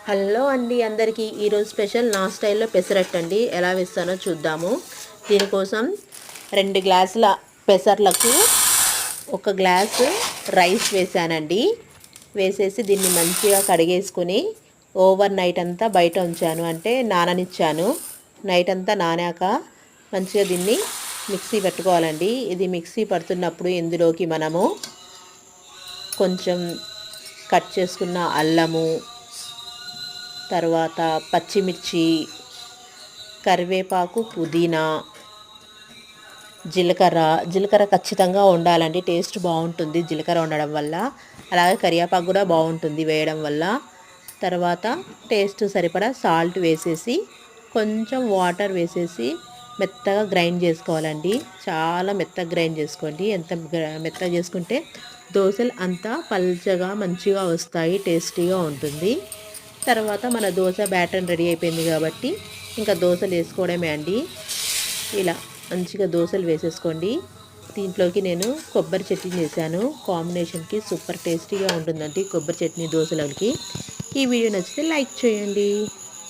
Hello అండి అందరికీ ఈరోజు స్పెషల్ నా స్టైల్లో పెసరట్టు అండి ఎలా వేస్తానో చూద్దాము. దీనికోసం 2 గ్లాసుల పెసర్లకు 1 గ్లాసు రైస్ వేసానండి. వేసేసి దీన్ని మంచిగా కడిగేసుకుని ఓవర్ నైట్ అంతా బయట ఉంచాను, అంటే నాననిచ్చాను. నైట్ అంతా నానాక మంచిగా దీన్ని మిక్సీ పెట్టుకోవాలండి. ఇది మిక్సీ పడుతున్నప్పుడు ఇందులోకి మనము కొంచెం కట్ చేసుకున్న అల్లము, తర్వాత పచ్చిమిర్చి, కరివేపాకు, పుదీనా, జీలకర్ర ఖచ్చితంగా ఉండాలండి, టేస్ట్ బాగుంటుంది జీలకర్ర ఉండడం వల్ల. అలాగే కరివేపాకు కూడా బాగుంటుంది వేయడం వల్ల. తర్వాత టేస్ట్ సరిపడా సాల్ట్ వేసేసి కొంచెం వాటర్ వేసేసి మెత్తగా గ్రైండ్ చేసుకోవాలండి. చాలా మెత్తగా గ్రైండ్ చేసుకోండి. ఎంత మెత్తగా చేసుకుంటే దోశలు అంత పల్చగా మంచిగా వస్తాయి, టేస్టీగా ఉంటుంది. తర్వాత మన దోశ బ్యాటర్ రెడీ అయిపోయింది కాబట్టి ఇంకా దోశలు వేసుకోవడమే అండి. ఇలా మంచిగా దోశలు వేసేసుకోండి. దీంట్లోకి నేను కొబ్బరి చట్నీ చేశాను, కాంబినేషన్కి సూపర్ టేస్టీగా ఉంటుందండి కొబ్బరి చట్నీ దోశలకి. ఈ వీడియో నచ్చితే లైక్ చేయండి.